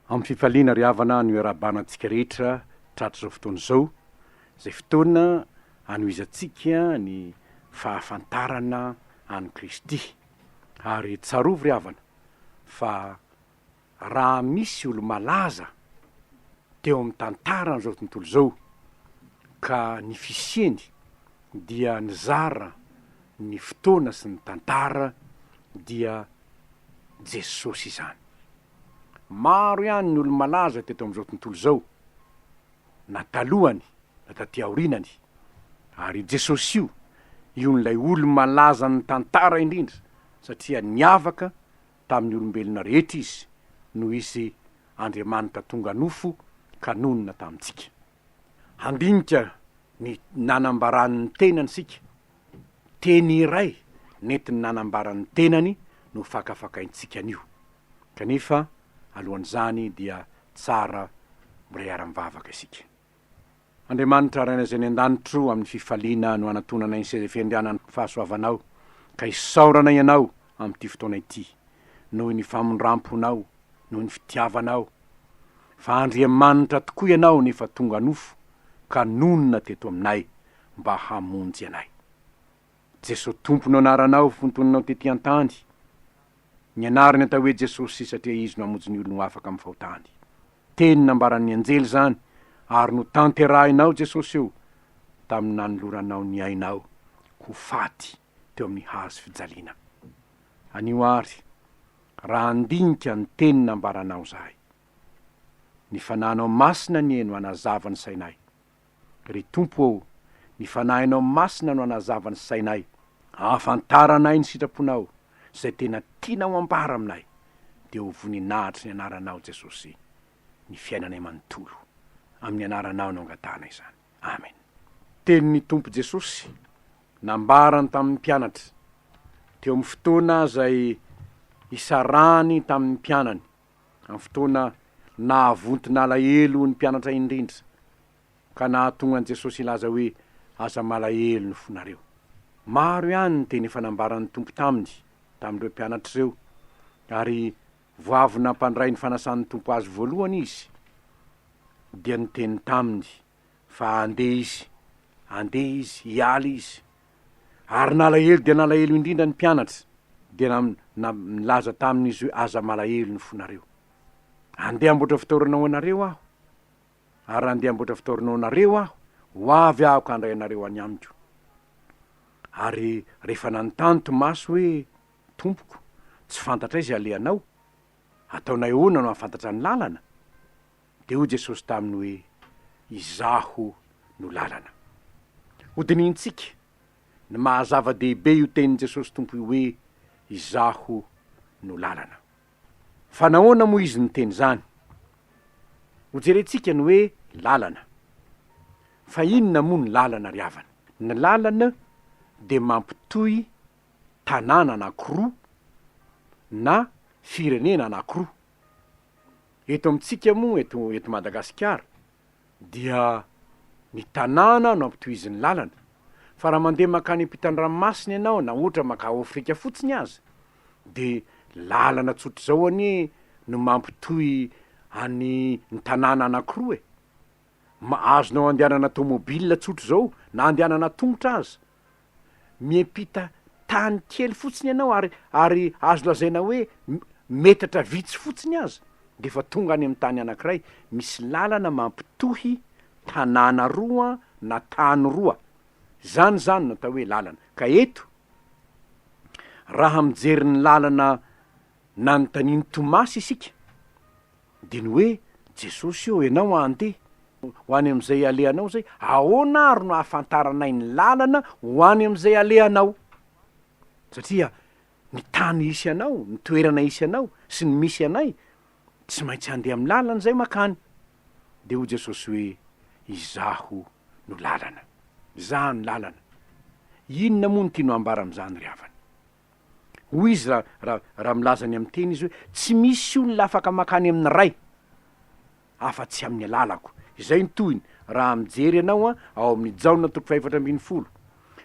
Amin'ny fifaliana ry havana no iarabanantsika rehetra tratra zao fotoana zao, zay fotoana anoizantsika ny fahafantarana any Kristy. Ary tsarovy ry havana fa raha misy olo malaza teo amin'ny tantarana zao tontolo zao ka ny fisiany dia nizara ny fotoana sy ny tantara dia Jesosy izany. Maro ihany ny olo malaza teto am'izao tontolo zao, na talohany na taty aorinany, ary Jesosy io n'lay olo malaza ny tantara indrindra satria niavaka tamin'ny olombelona rehetra izy no izy Andriamanitra tonga nofo ka nonona tamintsika. Handinika ny nanambaran'ny tenany sika, teny iray netiny nanambaran'ny tenany no fakafakaintsika an'io. Kanefa alohan'izany dia tsara mbola ara-mivavaka isika. Andriamanitra raina zay ny an-danitro amin'ny fifaliana no anatonanay ny seza fiandrianany fahasoavanao, ka isaorana ianao amin'ity fotoana ity, noho ny famondramponao, noho ny fitiavanao, fa Andriamanitra tokoa ianao nefa tonga nofo ka nonona teto aminay mba hamonjy anay. Jesosy tomponao anaranao fontoninao tety an-tany, ny anarany atao hoe Jesosy satria izy no amonjy ny olona afaka amin'ny fahotany. Teny nambaran'ny anjely zany, ary no tanterahinao Jesosy io tamin'ny nanoloranao ny ainao ho faty teo amin'ny hazo fijaliana. Anio ary, raha andinika ny teny nambaranao zahay, ny fananao masina ny eno anazava ny sainay. Ry tompo eo, ny fanahinao masina no anazava ny sainay, afantaranay ny sitraponao zay tena tianao ambara aminay, dia ho voninahitry ny anaranao Jesosy ny fiainanay manontolo. Amin'ny anaranao no angatana izany. Amen. Tenin'ny tompo Jesosy nambarany tamin'ny mpianatra teo amin'ny fotoana zay isarany tamin'ny mpianany, amin'ny fotoana nahavontina alahelo ny mpianatra indrindra, ka nahatonga an Jesosy ilaza hoe aza malahelo ny fonareo. Maro ihany ny teny fanambaran'ny tompo tamin'ireo mpianatra ireo, ary voavy nampandray ny fanasan'ny tompo azy voalohany izy, dia ny teny taminy fa andeha izy, hialy izy, ary nalahelo dia nalahelo indrindra ny mpianatra, dia nilaza tamin'izy hoe aza malahelo ny fonareo. Andeha amboatra fitoranao anareo aho, ary andeha amboatra fitoranao anareo aho, ho avy aho ka andray anareo any amiko. Ary rehefa nanontany Tomasy hoe, tompoko, tsy fantatra izy alehanao, ataonay ahoana no hafantatra ny lalana? Dia hoy Jesosy taminy hoe, izaho no lalana. Hodinintsika ny mahazava-dehibe io tenin Jesosy tompo io hoe, izaho no lalana. Fa nahoana moa izy ny teny zany? Hojerentsika ny hoe lalana. Fa inona moa ny lalana ry havana? Ny lalana dia mampitohy tanàna anankiroa na firenena anankiroa. Eto amintsika moa, eto Madagasikara, dia ny tanàna no ampitohiziny lalana. Fa raha mandeha makany ampitan-dranomasina ianao na ohatra maka Afrika fotsiny aza, dia lalana tsotra zao anie no mampitohy ny tanàna anankiroa. Azonao andehanana tômôbila tsotra zao na andehanana tongotra aza, miampita tany kely fotsiny ianao ary azo lazaina hoe metatra vitsy fotsiny aza, de fa tonga any amin'ny tany anankiray. Misy lalana mampitohy tanàna roa na tany roa, zany natao hoe lalana. Ka eto, raha mijery ny lalana nanontaniany Tomasy isika, dia ny hoe Jesosy eo ianao andeha ho any am'izay alehanao zay, ahoana ary no ahafantaranay ny lalana ho any am'izay alehanao? Satria ny tany isy anao, ny toerana isy anao sy ny misy anay, tsy maintsy andeha amin'ny lalana zay makany. Dia ho Jesosy hoe, izaho no lalana. Izaho ny lalana. Inona moa ny tiano ambara am'izany ry havana? Hoy izy raha milazany amin'ny teny izy hoe, tsy misy olona afaka makany amin'ny ray afa-tsy amin'ny alalako. Izay ny tohiny raha mijery ianao ao amin'ny Jaona 4:40,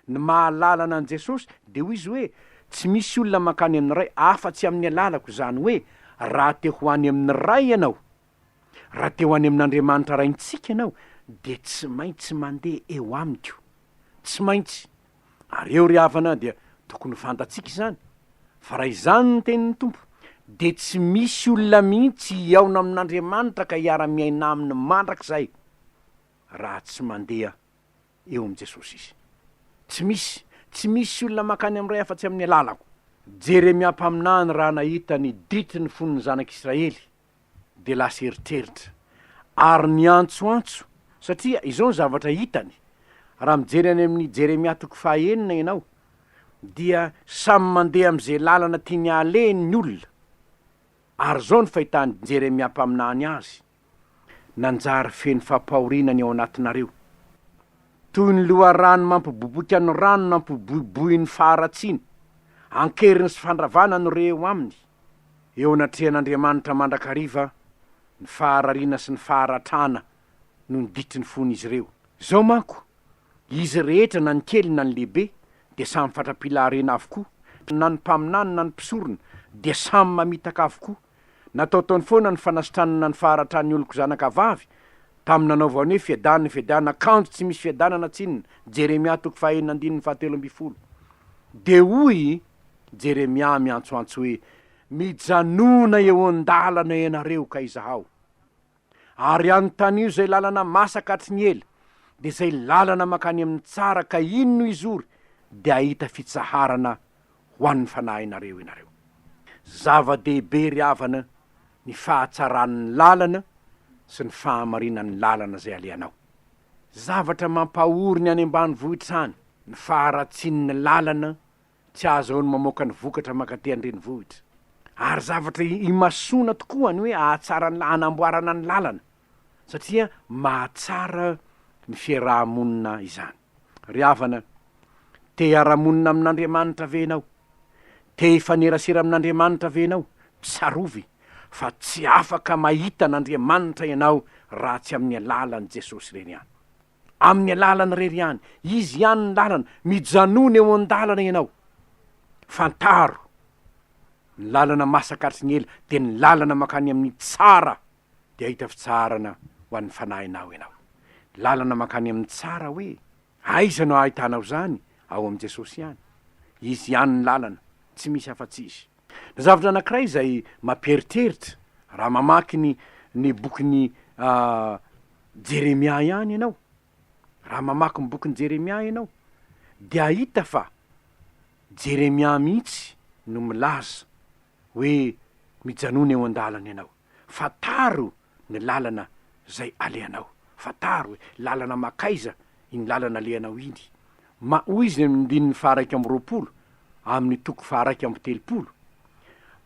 ny mahalalana an Jesosy dia hoy izy hoe, tsy misy olona makany amin'ny ray afa-tsy amin'ny alalako. Zany hoe raha te ho any amin'ny ray ianao, raha teo any amin'Andriamanitra raintsika ianao de tsy maintsy mandeha eo amiko, tsy maintsy. Ary eo ry havana dia tokony fantatsika izany fa raha izany ny tenin'ny tompo de tsy misy olona mihitsy iaona amin'Andriamanitra ka hiara-miaina aminy mandrakizay raha tsy mandeha eo am' Jesosy izy. Tsy misy olona makany am'ray afa-tsy amin'ny alalako. Jeremia mpaminany raha nahita ny ditiny fon'ny zanak'Israely de lasa eritreritra ary niantsoantso satria izao ny zavatra hitany. Raha mijery any amin'ny Jeremia 9 ianao dia samy mandeha am'izay lalana tiany aleny ny olona. Ary zao ny fahitany Jeremia mpaminany azy, nanjary feno fampahorinany ao anatinareo toy ny loharano mampiboboka ny rano nampiboiboy ny faharatsiny, ankeriny sy fandravana no reo aminy. Eo anatrehan'Andriamanitra mandrakariva ny faharariana sy ny faharatrana no ny ditiny fon'izy ireo. Zao manko, izy rehetra na ny kely na ny lehibe de samy fatrapilarena avokoa, na ny mpaminany na ny mpisorona de samy mamitaka avokoa. Nataotaony foana ny fanasitranana ny faharatran'ny oloko zanakavavy tamin'ny nanaovany hoe fiadana kanjo tsy misy fiadanana tsinona. Jeremia 9:7. De hoy Jeremia miantsoantso hoe mijanona eo an-dalana ianareo ka izahao, ary anontany io zay lalana masaka hatry ny ela de zay lalana makany amin'ny tsara ka ino no izory de ahita fitsaharana ho an'ny fanahy ianareo. Zava-dehibe ry havana ny fahatsaran'ny lalana sy ny fahamarinan'ny lalana zay aleanao. Zavatra mampahory ny any ambanivohitra any ny faharatsin'ny lalana tsy azahoany mamoaka ny vokatra makaty an-drenivohitra. Ary zavatra imasona tokoa ny hoe hanamboarana ny lalana satria mahatsara ny fiarahamonina izany. Ry havana, te hiara-monina amin'Andriamanitra ve ianao? Te hifanerasera amin'Andriamanitra ve ianao? Tsarovy fa tsy afaka mahita n'Andriamanitra ianao raha tsy amin'ny alalan'i Jesosy reny ihany. Amin'ny alalany rery ihany, izy ihany ny lalana. Mijanona eo an-dalana ianao, fantaro ny lalana masaka hatry ny ela de ny lalana makany amin'ny tsara de ahita fitsarana ho an'ny fanahinao ianao. Lalana makany amin'ny tsara hoe aiza no ahitanao zany? Ao am' Jesosy ihany. Izy ihany ny lalana, tsy misy afa-tsy izy. Zavatra anankiray zay mampieritreritra raha mamaky ny bokin'ny Jeremia ihany ianao, raha mamaky ny bokin'ny Jeremia ianao de ahita fa Jeremia mihitsy no milaza hoe mijanona eo an-dalana ianao, fataro ny lalana zay aleanao, fataro hoe lalana makaiza iny lalana aleanao iny. Hoy izy amin'ny 2:20 amin'ny 2:30,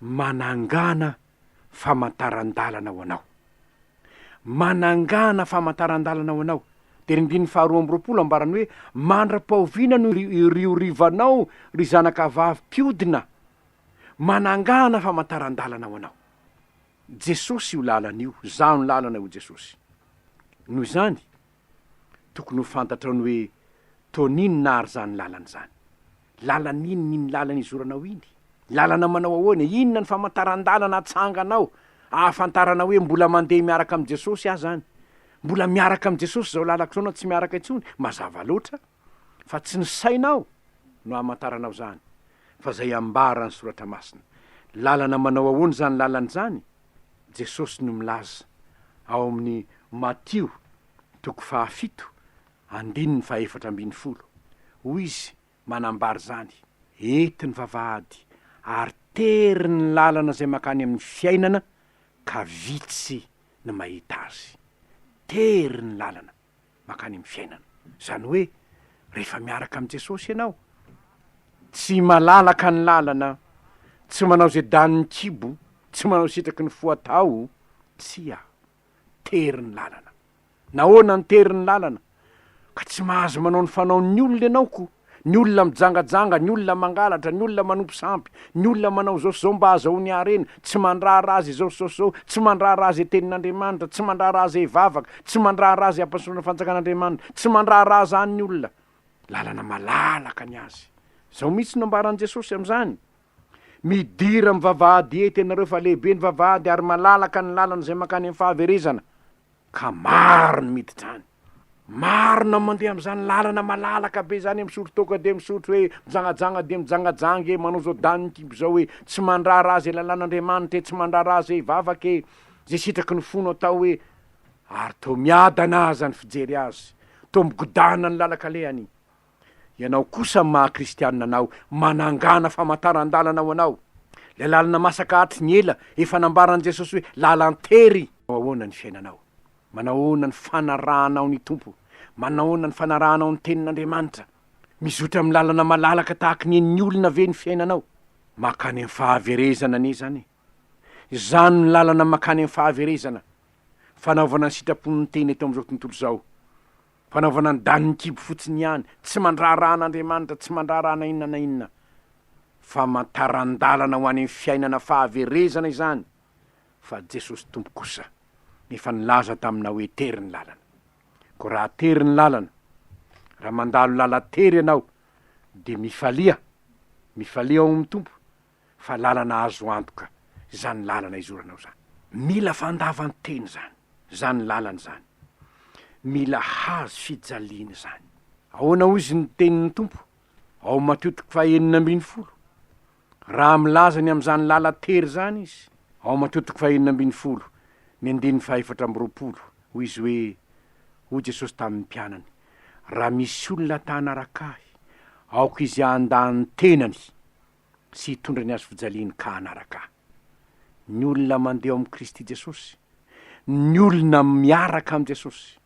manangana famantaran-dalana ho anao. Manangana famantaran-dalana ho anao. De 2:20 ambarany hoe mandra-pahoviana no riorivanao ry zanakavavy mpiodina, manangana famantaran-dalana ho anao. Jesosy io lalana io, zaho ny lalana io Jesosy. Noho izany tokony ho fantatrao hoe tonino nary zany lalana zany. Lalan'iny lalana izoranao iny? Lalana manao ahoana? Inona ny famantaran-dalana atsanganao ahafantarana hoe mbola mandeha miaraka am' Jesosy aho zany? Mbola miaraka am' Jesosy zao lalako zao na tsy miaraka intsony? Mazava loatra fa tsy ny sainao no hamantaranao zany, fa zay ambarany soratra masina. Lalana manao ahoana zany lalana zany? Jesosy no milaza ao amin'ny Matio 7:4. Hoy izy manambary zany: ety ny vavahady ary tery ny lalana zay makany amin'ny fiainana ka vitsy ny mahita azy. Tery ny lalana makany amin'ny fiainana. Zany hoe rehefa miaraka am' Jesosy ianao, tsy malalaka ny lalana, tsy manao zay daniny kibo, tsy manao sitraky ny foatao, tsia, tery ny lalana. Nahoana ny tery ny lalana? Ka tsy mahazo manao ny fanaon'ny olona ianao ko. Ny olona mijangajanga, ny olona mangalatra, ny olona manompo sampy, ny olona manao zao zao mba azahoany harena, tsy mandrara azy zao, tsy mandrara azy tenin'Andriamanitra, tsy mandrara azy ivavaka, tsy mandrara azy ampasorana fanjakan'Andriamanitra, tsy mandrara azy any ny olona. Lalana malalaka ny azy. Zao mihitsy no ambaran'i Jesosy am'zany. Midira am' vavahady ety ianareo fa lehibe ny vavahady ary malalaka ny lalana zay makany amin'ny fahaverezana. ka maro ny miditra any. Marona mandeha am'izany lalana malalaka be zany misotro toka de misotro hoe mijangajanga de mijangajangy manao zao daniny kibo zao hoe tsy mandrara azy lalan'Andriamanitra, tsy mandrara azy vavaka zay sitraky ny fono atao hoe ary to miadana azy any fijery azy, to migodana ny lalakaleany. Ianao kosa maha kristianina anao, manangana famantaran-dalana ho anao. Le lalana masaka hatry ny ela efa nambaran' Jesosy hoe lalantery. Ahoana ny fiainanao? Manahoana ny fanarahanao ny tompo? Manahoana ny fanarahanao ny tenin'Andriamanitra? Mizotra amin'ny lalana malalaka tahaka ny olona ve ny fiainanao? Makany amin'ny fahaverezana anie zany. Zany ny lalana makany amin'ny fahaverezana. Fanaovana ny sitrapon'ny teny eto am'izao tontolo zao. Fanaovana ny daniny kibo fotsiny ihany, tsy mandraran'Andriamanitra, tsy mandrarana inona na inona. Famantaran-dalana ho any amin'ny fiainana fahaverezana izany. Fa Jesosy tompo kosa efa nilaza tamina hoe tery ny lalana. Ko raha tery ny lalana, raha mandalo lala tery ianao, de mifalia ao amin'ny tompo, fa lalana azo antoka, zany lalana izoranao zany. Mila fandavanteny zany lalana zany. Mila hazo fijaliana zany. Ahoana ozy ny tenin'ny tompo? Ao Matiotiky 9:20. Raha milazany am'izany lala tery zany izy, ao Matiotiky 9:20, ny 4:20, hoy izy hoe, hoy Jesosy tamin'ny mpianany, raha misy olona tanaraka ahy, aoko izy andany tenany sy hitondra ny azo fijaliany ka anaraka ahy. Ny olona mandeha amin'ny Kristy Jesosy, ny olona miaraka amin'ny Jesosy,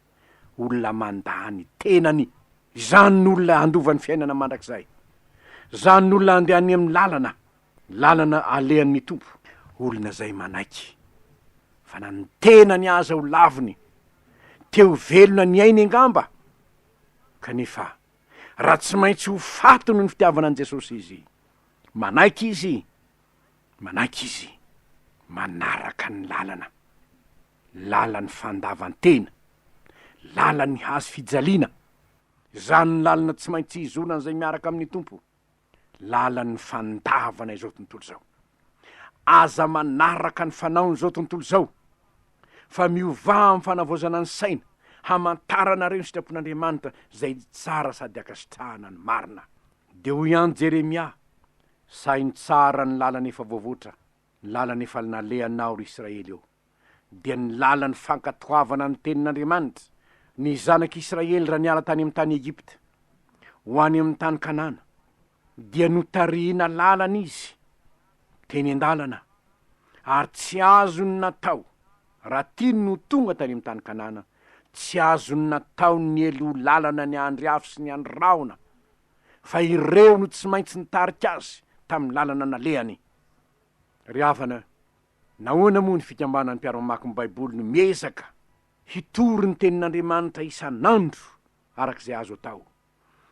olona mandany tenany. Zany ny olona andovan'ny fiainana mandrakizay. Zany ny olona andehany amin'ny lalana alehan'ny tompo. Olona zay manaiky fa na ny tenany aza ho laviny, teo velona ny ainy angamba, kanefa raha tsy maintsy ho fatony ny fitiavana an' Jesosy izy. Manaiky izy manaraka ny lalany fandavantena, lalany hazo fijaliana. Zany ny lalana tsy maintsy izolana zay miaraka amin'ny tompo, lalany fandavana izao tontolo zao. Aza manaraka ny fanaony zao tontolo zao, fa miova amin'ny fanavozana ny saina, hamantarana reo ny sitrapon'Andriamanitra zay tsara sady akasitrahana ny marina. De hoy ihany Jeremia, sainy tsara ny lalana efa voavoatra, ny lalana efa nalehanao ry Israely eo, dia ny lalany fankatoavana ny tenin'Andriamanitra. Ny zanak'Israely raha niala tany amin'ny tany Egypta ho any amin'ny tany Kanana, dia notarihina lalana izy teny an-dalana, ary tsy azony natao raha tiany no tonga tany amin'ny tany Kanana, tsy azony natao ny elo lalana ny andry afo sy ny andry raona, fa ireo no tsy maintsy nitarika azy tamin'ny lalana nalehany. Ry havana, nahoana moa ny fikambanan'ny mpiara-mamaky ny Baiboly no miezaka hitory ny tenin'Andriamanitra isan'andro arak'izay azo atao?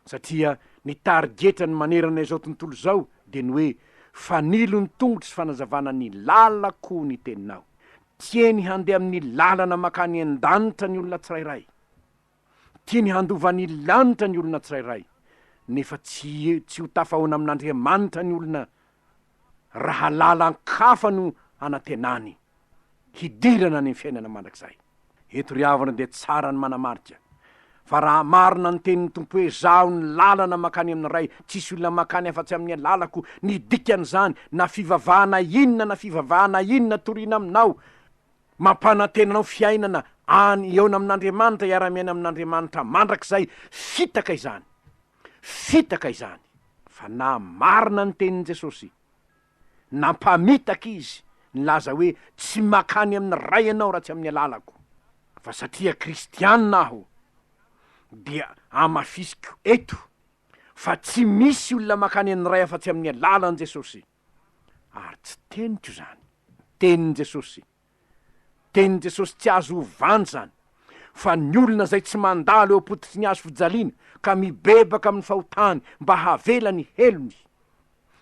Satria ny tarigetra ny manerana izao tontolo zao de ny hoe fanilo ny tongotry sy fanazavana ny lalako ny teninao. Tieny handeha amin'ny lalana makany an-danitra ny olona tsirairay, tieny handova ny lanitra ny olona tsirairay, nefa tsy ho tafahoana amin'Andriamanitra ny olona raha lalan-kafa no anatenany hidirana ny fiainana mandrakizay. Eto ry havana de tsara ny manamarika, fa raha marina ny tenin'ny tompo hoe zaho ny lalana makany amin'ny ray, tsisy olona makany afa-tsy amin'ny lalako, ny dikan'izany na fivavahana inona toriana aminao, mampanantenanao fiainana any eona amin'Andriamanitra, iara-miaina amin'Andriamanitra mandrakizay, fitaka izany. Fa na marina ny tenin'i Jesosy, nampamitaka izy nilaza hoe tsy makany amin'ny ray ianao raha tsy amin'ny lalako, fa satria kristianina aho dia amafisiko eto fa tsy misy olona makany amin'ny ray afa-tsy amin'ny alalan' Jesosy. Ary tsy teniko zany, tenin' Jesosy tsy azo hovany zany, fa ny olona zay tsy mandalo eo apotitry ny azo fijaliana ka mibebaka amin'ny fahotany mba havela ny helony,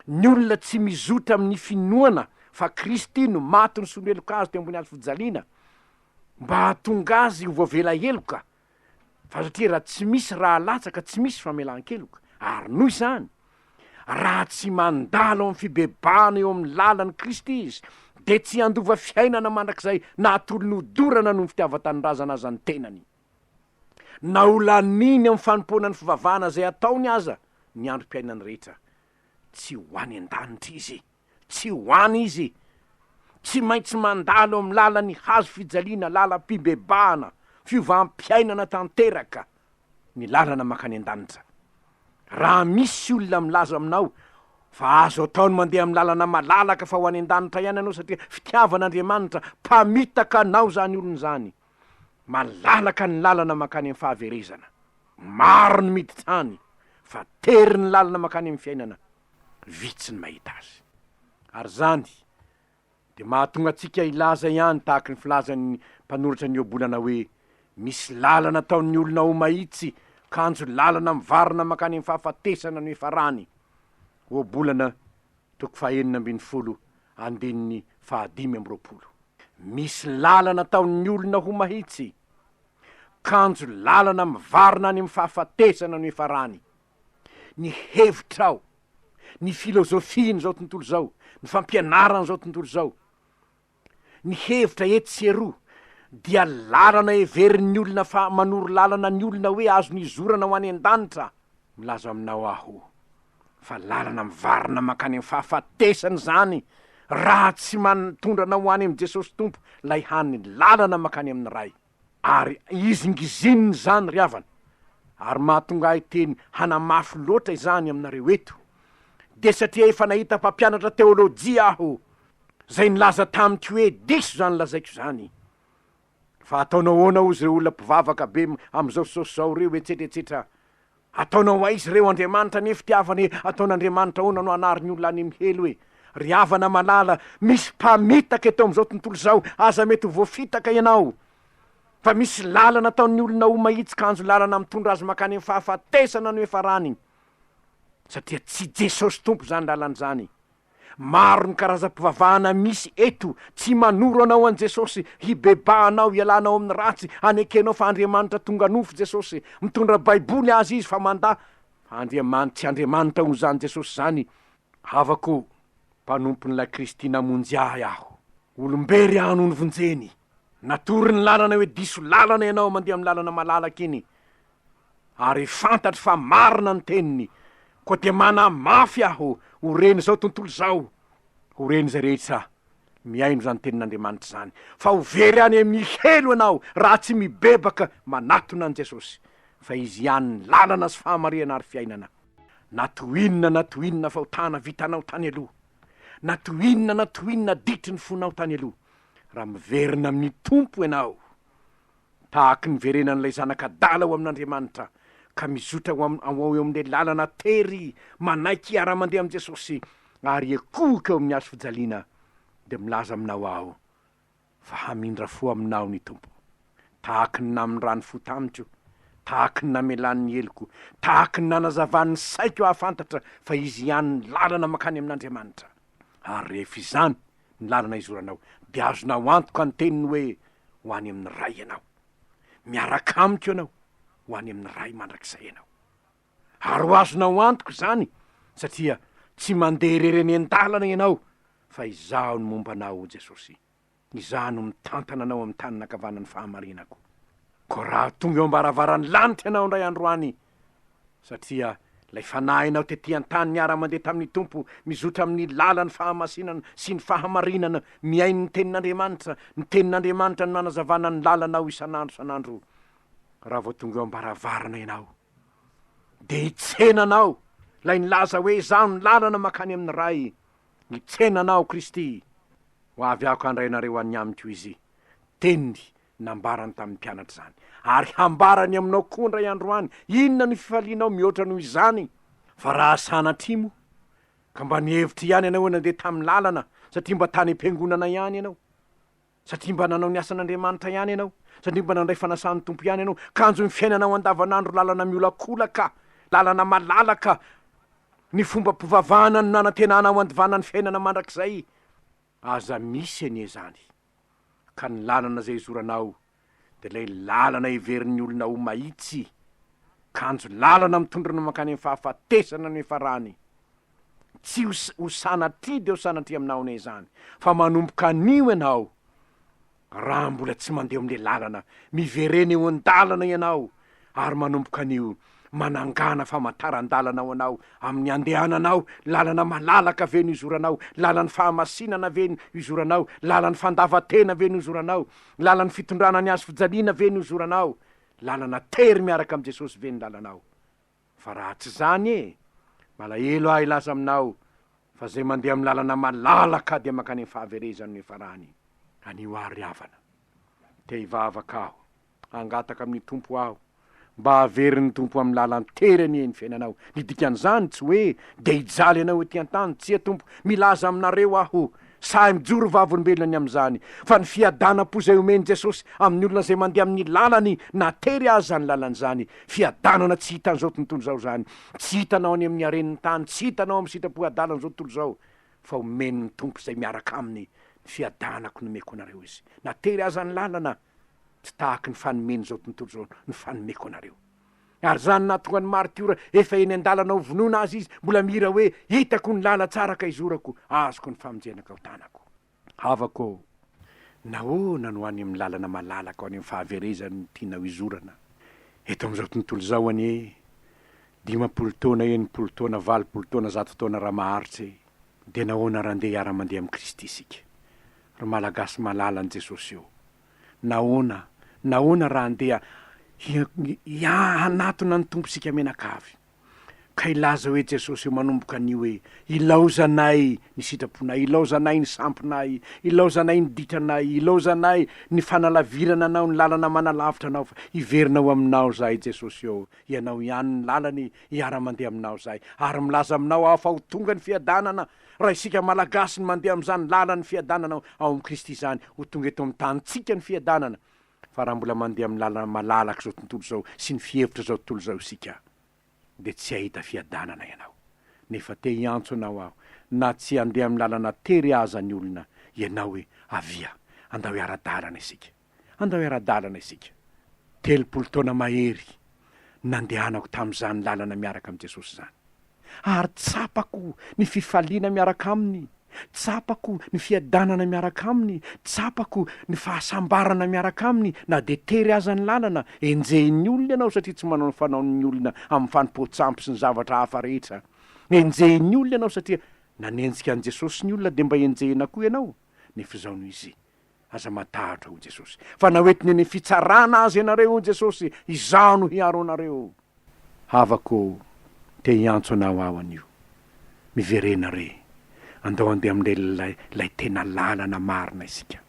ny olona tsy mizotra amin'ny finoana fa Kristy no maty ny soleloka azy teo ambony azo fijaliana mba hahatonga azy ho voavela heloka. Fa satria raha tsy misy raha latsaka, tsy misy famelan-keloka, ary noho izany raha tsy mandalo amin'ny fibebahana eo amin'ny lalan'i Kristy izy, de tsy andova fiainana mandrak'izay nahatolonodorana no ny fitiavan-tanindrazana aza ny tenany. Na olaniny amin'ny fanompoana ny fivavahana zay ataony aza ny androm-piainany rehetra, tsy ho any an-danitra izy, tsy ho any izy, tsy maintsy mandalo amin'ny lalany hazo fijaliana, lalam-pibebahana, fiovam-piainana tanteraka, ny lalana makany an-danitra. Raha misy olona milaza aminao fa azo ataony mandeha amin'ny lalana malalaka fa ho any an-danitra ihany ianao satria fitiavan'Andriamanitra mpamitaka anao zany olony zany, malalaka ny lalana makany amin'ny fahaverezana, maro ny miditsany fa tery ny lalana makany amin'ny fiainana, vitsy ny mahita azy. Ary zany de mahatonga atsika ilaza ihany tahaka ny filazan'ny mpanoratra ny obolana hoe misy lalana ataon'ny olona ho mahitsy, kanjo lalana mivarina makany amin'ny fahafatesana no efa rany. Obolana 9:20 andinin'ny 5:20. Misy lalana ataon'ny olona ho mahitsy, kanjo lalana mivarina any amin'ny fahafatesana no efa rany. Ny hevitrao, ny filozofiny zao tontolo zao, ny fampianarana zao tontolo zao, ny hevitra etseroa dia lalana heverin'ny olona fa manoro lalana ny olona hoe azo nizorana ho any an-danitra. Milaza aminao aho fa lalana mivarina makany amin'ny fahafatesana zany raha tsy mantondrana ho any amin'ny Jesosy Tompo lay hany lalana makany amin'ny ray. Ary izy ngizininy zany ry havana, ary mahatonga ahy teny hanamafy loatra izany aminareo eto, de satria efa nahita mpampianatra teolojia aho zay nilaza tamity hoe diso zany lazaiko zany. Fa ataonao ahoana ozy reo olona mpivavaka be am'izao sosy zao reo etsetretsetra, ataonao aizy reo Andriamanitra nefa fitiavany, ataon'Andriamanitra ahoana no anariny olona any mihelo hoe ry havana malala, misy mpamitaka eto am'izao tontolo zao, aza mety ho voafitaka ianao, fa misy lalana ataon'ny olona ho mahitsy, kanjo lalana mitondra azy makany amin'ny fahafatesana no efa rany, satria tsy Jesosy Tompo zany lalany zany. Maro ny karazam-pivavahana misy eto, tsy manoro anao an' Jesosy, hibebahanao, ialanao amin'ny ratsy, anekenao fa Andriamanitra tonga nofo Jesosy, mitondra baiboly azy izy fa manda fa Andriamanitra, tsy Andriamanitra ho zany Jesosy zany. Havako mpanompon'ilay Kristy namonjy ahy aho, olombery aho no nivonjeny, natory ny lalana hoe diso lalana ianao mandeha amin'ny lalana malalaka iny, ary fantatry fa marina ny teniny, koa dia manamafy aho ho reny zao tontolo zao, ho reny zay rehetra miaino zany tenin'Andriamanitra zany, fa ho very any amin'ny helo ianao raha tsy mibebaka manatona an' Jesosy, fa izy ihany ny lalana sy fahamariana ary fiainana. Natoinona fahotana vitanao tany aloha, natoinona ditry ny fonao tany aloha, raha miverina amin'ny Tompo ianao, tahaky ny verenan'ilay zanak'adala ho amin'Andriamanitra, ka mizotra ho eo amin'le lalana tery manaiky ara mandeha am' Jesosy, ary ekoka eo amin'ny hazo fijaliana, de milaza aminao aho fa hamindra fo aminao ny Tompo, tahaky ny namin'ny rano fo tamitro, tahaky ny namelan'ny eloko, tahaky ny nanazavan'ny saiko ahafantatra fa izy ihany ny lalana makany amin'Andriamanitra. Ary rehefa izany ny lalana izoranao, de azonao antoka ny teniny hoe ho any amin'ny ray ianao, miaraka amiko ianao ho any amin'ny ray mandrak'izay ianao. Ary ho azonao antoko zany satria tsy mandeha rereny an-dalana ianao, fa izaho no momba anao ho Jesosy, izaho no mitantana anao amin'ny tany nakavanan'ny fahamarinako. Ko raha tonga eo ambaravarany lanitra ianao ndray androany, satria lay fanahinao tetỳ an-tany niara mandeha tamin'ny Tompo, mizotra amin'ny lalany fahamasinana sy ny fahamarinana, miaino ny tenin'Andriamanitra, ny tenin'Andriamanitra no nanazavana ny lalanao isan'andro. Raha vao tonga eo ambaravarana ianao, de hitsenanao lay nilaza hoe izaho ny lalana makany amin'ny ray, hitsenanao Kristy. Ho avy ako andrainareo any amiko izy, teniny nambarany tamin'ny mpianatra zany, ary hambarany aminao koa ndray androany, inona ny fifalianao mihoatra noho izany. Fa raha sanatrimo ka mba nihevitra ihany ianao nandeha tamin'ny lalana, satria mba tany am-piangonana ihany ianao, satria mba nanao ny asan'Andriamanitra ihany ianao, satria mba nandray fanasan'ny Tompo ihany ianao, kanjo ny fiainanao andavanandro lalana miolakolaka, lalana malalaka, ny fomba mpivavahana no nanantenanao andivana ny fiainana mandrak'izay, aza misy anie zany. Ka ny lalana zay izoranao de lay lalana heverin'ny olona ho mahitsy, kanjo lalana mitondrana makany amin'ny fahafatesana no efa rany. tsy ho sanatry de ho sanatry aminao nay zany fa manomboka anio ianao raha mbola tsy mandeha am'le lalana miverena eo an-dalana ianao ary manomboka anio manangana famantaran-dalana ao anao amin'ny andehananao lalana malalaka ve no izoranao lalan'ny fahamasinana ve no izoranao lalan'ny fandavatena ve no izoranao lalan'ny fitondrana ny azo fijaliana ve no izoranao lalana tery miaraka am' Jesosy ve ny lalanao fa raha tsy zany e malahelo ahy ilaza aminao fa zay mandeha amin'ny lalana malalaka de makany amin'ny fahaverezany ny farany anio ary avana te hivavaka aho angataka amin'ny tompo aho mba averin'ny tompo amin'ny lalany tery ny fiainanao ny dikan'izany tsy hoe de hijaly anao ety an-tany tsy tompo milaza aminareo aho sahy mijoro vavolombelona amin'izany fa ny fiadanam-po zay omeny Jesosy amin'ny olona zay mandeha amin'ny lalany na tery azy zany lalan'izany fiadanana tsy hitan'izao tontolo zao zany tsy hitanao any amin'ny arenin'ny tany tsy hitanao amin'ny sitrapo-adalana zao tontolo zao fa omeny ny tompo zay miaraka aminy fiadanako nomeko anareo izy na tery azy ny lalana tsy tahaky ny fanomeny zao tontolo zao ny fanomeko anareo ary zany na tonga ny martiora efa eny an-dalana ho vonona azy izy mbola mira hoe hitako ny lala tsara ka izorako azoko ny famonjenaka ho tanako havako nahoana no any amin'ny lalana malalaka any amin'ny fahaverezany tianao izorana eto am'izao tontolo zao anie 50 taona 80 taona 80 taona 100 taona raha maharitsy de nahoana randeha hiara-mandeha amin'i Kristy isika ry malagasy malala an' Jesosy io nahoana raha andeha hanatona ny tompo sika menakavy ka ilaza hoe Jesosy io manomboka an'io hoe ilaozanay ny sitraponay ilaozanay ny samponay ilaozanay ny ditranay ilaozanay ny fanalavirana anao ny lalana manalavitra anao fa iverinao aminao zahay Jesosy io ianao ihany ny lalany hiara-mandeha aminao zahay ary milaza aminao aho fa ho tonga ny fiadanana raha isika malagasy ny mandeha amin'izany lalany fiadanana ao amin'i Kristy zany ho tonga eto amin'ny tanyntsika ny fiadanana fa raha mbola mandeha amin'ny lalana malalaka zao tontolo zao sy ny fihevitra zao tontolo zao isika de tsy ahita fiadanana ianao nefa te hiantso anao aho na tsy andeha amin'ny lalana tery aza ny olona ianao hoe avia andao hiara-dalana isika andao hiara-dalana isika 30 taona mahery nandehanako tamin'izany lalana miaraka am' Jesosy zany ary tsapako ny fifaliana miaraka aminy tsapako ny fiadanana miaraka aminy tsapako ny fahasambarana miaraka aminy na de tery aza ny lalana enjehin'ny olona ianao satria tsy manao ny fanaon'ny olona amin'ny fanompo-tsampy sy ny zavatra hafa rehetra enjehin'ny olona ianao satria nanenjika an' Jesosy ny olona de mba enjehina koa ianao nefa zao no izy aza matahatra ho Jesosy fa nahoetiny ny fitsarana azy ianareo Jesosy izao no hiaro anareo havako te hiantso anao ao an'io miverena re andao andeha am'lay tena lalana marina isika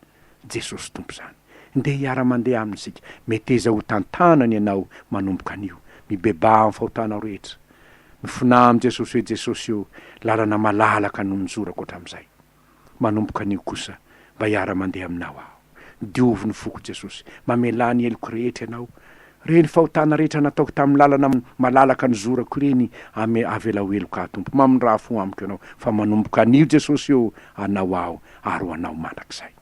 Jesosy tompo zany ndeha hiara-mandeha aminy isika mety eza ho tantanany ianao manomboka an'io mibeba amin'ny fahotanao rehetra mifona am' Jesosy hoe Jesosy io lalana malalaka no nizorako hatram'izay manomboka an'io kosa mba hiara-mandeha aminao aho diovy ny foko Jesosy mamelany eloko rehetra ianao reny fahotana rehetra nataoko tamin'ny lalana malalaka nizorako reny avela ho eloko aho tompo maminy raha fo amiko ianao fa manomboka an'io Jesosy io anao aho ary ho anao mandrakizay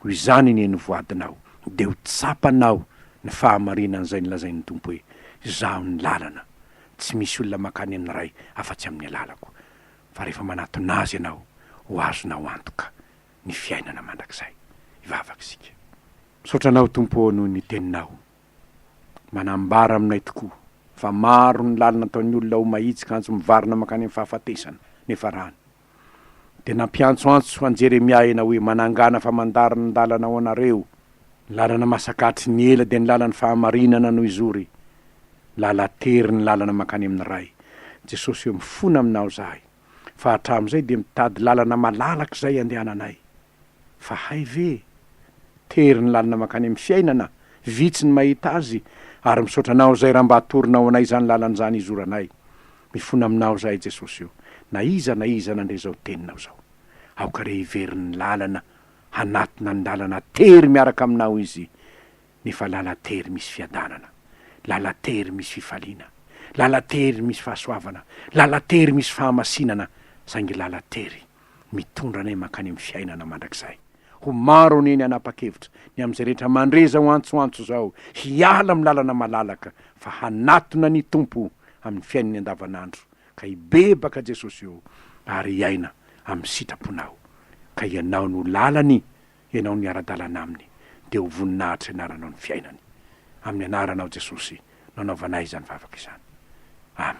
hoy izany ny voadinao de ho tsapanao ny fahamarinan'izay nylazain'ny tompo hoe zaho ny lalana tsy misy olona makany amin'ny ray afa-tsy amin'ny lalako fa rehefa manatona azy ianao ho azonao antoka ny fiainana mandrakizay ivavaka isika misaotranao tompo noho ny teninao manambara aminay tokoa fa maro ny lalina ataon'ny olona ho mahitsika antso mivarina makany amin'ny fahafatesana nefa rany de nampiantsoantso an Jeremia ena hoe manangana famandarana ny lalana ao anareo lalana masakatry ny ela de ny lalany fahamarinana no izory lala tery ny lalana makany amin'ny ray Jesosy eo mifona aminao zahay fa hatram'izay de mitady lalana malalaka zay andehananay fa hay ve tery ny lalana makany amin'ny fiainana vitsy ny mahita azy ary misaotranao zay raha mba hatorinao anay zany lalan'izany izoranay mifona aminao zahay Jesosy io na iza nandre zao teninao zao aoka re hiverin'ny lalana hanatona ny lalana tery miaraka aminao izy nefa lala tery misy fiadanana lala tery misy fifaliana lala tery misy fahasoavana lala tery misy fahamasinana saingy lala tery mitondra anay makany amin'ny fiainana mandrakizay ho maro neny anapa-kevitra ny am'izay rehetra mandreza ho antsoantso zao hiala amin'ny lalana malalaka fa hanatona ny tompo amin'ny fiainany andavanandro ka hibebaka Jesosy io ary iaina amin'ny sitraponao ka ianao no lalany, ianao ny ara-dalana aminy, de ho voninahitra anaranao ny fiainany. Amin'ny anaranao Jesosy nanaovanay izany vavaka izany.